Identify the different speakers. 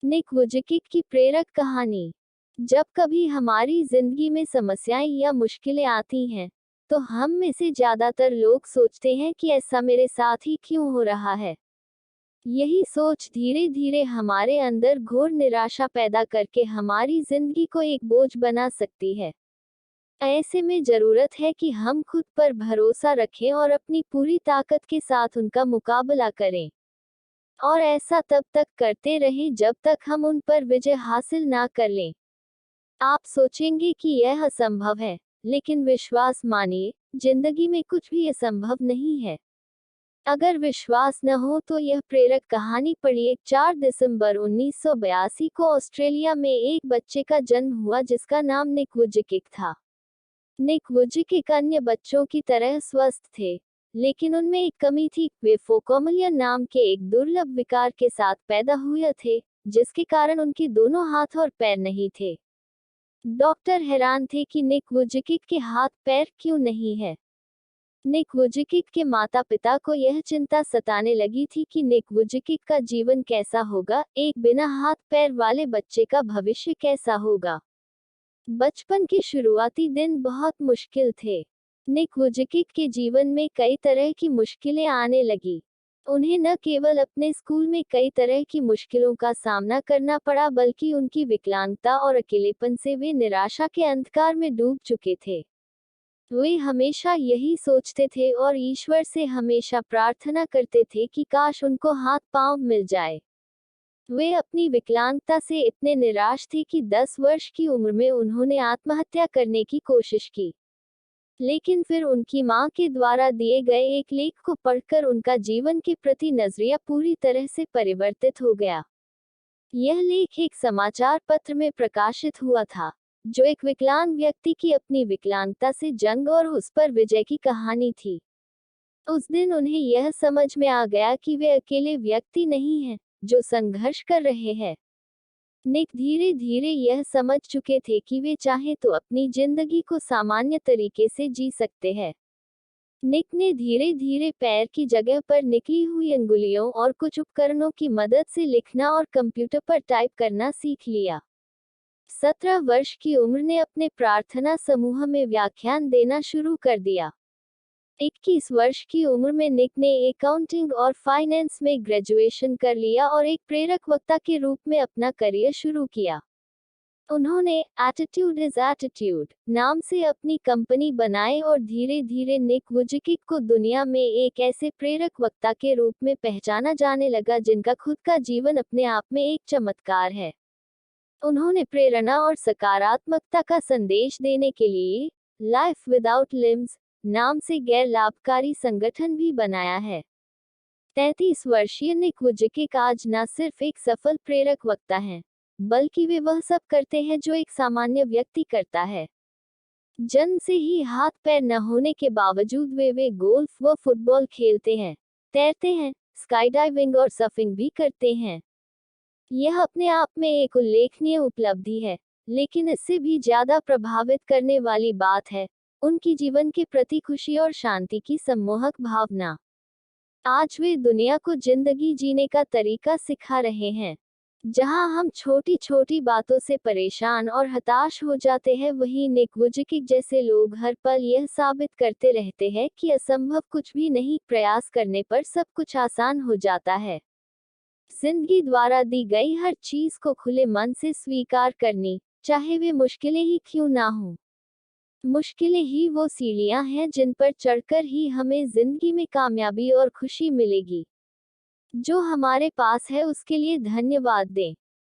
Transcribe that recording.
Speaker 1: निक वुजकिक की प्रेरक कहानी। जब कभी हमारी जिंदगी में समस्याएं या मुश्किलें आती हैं, तो हम में से ज्यादातर लोग सोचते हैं कि ऐसा मेरे साथ ही क्यों हो रहा है। यही सोच धीरे धीरे हमारे अंदर घोर निराशा पैदा करके हमारी जिंदगी को एक बोझ बना सकती है। ऐसे में जरूरत है कि हम खुद पर भरोसा रखें और अपनी पूरी ताकत के साथ उनका मुकाबला करें। और ऐसा तब तक करते रहें जब तक हम उन पर विजय हासिल ना कर लें। आप सोचेंगे कि यह असंभव है, लेकिन विश्वास मानिए, जिंदगी में कुछ भी असंभव नहीं है। अगर विश्वास न हो तो यह प्रेरक कहानी पढ़िए। 4 दिसंबर 1982 को ऑस्ट्रेलिया में एक बच्चे का जन्म हुआ जिसका नाम निक वुजकिक था। निक वुजकिक अन्य बच्चों की तरह स्वस्थ थे, लेकिन उनमें एक कमी थी। वे फोकोमलिया नाम के एक दुर्लभ विकार के साथ पैदा हुए थे, जिसके कारण उनके दोनों हाथ और पैर नहीं थे। डॉक्टर हैरान थे कि निक वुजकिक के हाथ पैर क्यों नहीं है। निक वुजकिक के माता पिता को यह चिंता सताने लगी थी कि निक वुजकिक का जीवन कैसा होगा, एक बिना हाथ पैर वाले बच्चे का भविष्य कैसा होगा। बचपन के शुरुआती दिन बहुत मुश्किल थे। निक वुजकिक के जीवन में कई तरह की मुश्किलें आने लगी। उन्हें न केवल अपने स्कूल में कई तरह की मुश्किलों का सामना करना पड़ा, बल्कि उनकी विकलांगता और अकेलेपन से वे निराशा के अंधकार में डूब चुके थे। वे हमेशा यही सोचते थे और ईश्वर से हमेशा प्रार्थना करते थे कि काश उनको हाथ पांव मिल जाए। वे अपनी विकलांगता से इतने निराश थे कि 10 वर्ष की उम्र में उन्होंने आत्महत्या करने की कोशिश की। लेकिन फिर उनकी मां के द्वारा दिए गए एक लेख को पढ़कर उनका जीवन के प्रति नजरिया पूरी तरह से परिवर्तित हो गया। यह लेख एक समाचार पत्र में प्रकाशित हुआ था, जो एक विकलांग व्यक्ति की अपनी विकलांगता से जंग और उस पर विजय की कहानी थी। उस दिन उन्हें यह समझ में आ गया कि वे अकेले व्यक्ति नहीं हैं, जो संघर्ष कर रहे हैं। निक धीरे धीरे यह समझ चुके थे कि वे चाहे तो अपनी जिंदगी को सामान्य तरीके से जी सकते हैं। निक ने धीरे धीरे पैर की जगह पर निकली हुई अंगुलियों और कुछ उपकरणों की मदद से लिखना और कंप्यूटर पर टाइप करना सीख लिया। 17 वर्ष की उम्र ने अपने प्रार्थना समूह में व्याख्यान देना शुरू कर दिया। 21 वर्ष की उम्र में निक ने अकाउंटिंग और फाइनेंस में ग्रेजुएशन कर लिया और एक प्रेरक वक्ता के रूप में अपना करियर शुरू किया। उन्होंने एटीट्यूड इज एटीट्यूड नाम से अपनी कंपनी बनाई और धीरे धीरे निक वुजकिक को दुनिया में एक ऐसे प्रेरक वक्ता के रूप में पहचाना जाने लगा जिनका खुद का जीवन अपने आप में एक चमत्कार है। उन्होंने प्रेरणा और सकारात्मकता का संदेश देने के लिए लाइफ विदाउट लिम्स नाम से गैर लाभकारी संगठन भी बनाया है। 33 वर्षीय निक वुजकिक आज न सिर्फ एक सफल प्रेरक वक्ता हैं, बल्कि वे वह सब करते हैं जो एक सामान्य व्यक्ति करता है। जन्म से ही हाथ पैर न होने के बावजूद वे गोल्फ व फुटबॉल खेलते हैं, तैरते हैं, स्काईडाइविंग और सर्फिंग भी करते हैं। यह अपने आप में एक उल्लेखनीय उपलब्धि है, लेकिन इससे भी ज्यादा प्रभावित करने वाली बात है उनकी जीवन के प्रति खुशी और शांति की सम्मोहक भावना। आज वे दुनिया को जिंदगी जीने का तरीका सिखा रहे हैं। जहां हम छोटी छोटी बातों से परेशान और हताश हो जाते हैं, वहीं निक वुजकिक जैसे लोग हर पल यह साबित करते रहते हैं कि असंभव कुछ भी नहीं, प्रयास करने पर सब कुछ आसान हो जाता है। जिंदगी द्वारा दी गई हर चीज को खुले मन से स्वीकार करनी, चाहे वे मुश्किलें ही क्यों ना हों। मुश्किलें ही वो सीढ़ियां हैं जिन पर चढ़कर ही हमें जिंदगी में कामयाबी और खुशी मिलेगी। जो हमारे पास है उसके लिए धन्यवाद दें।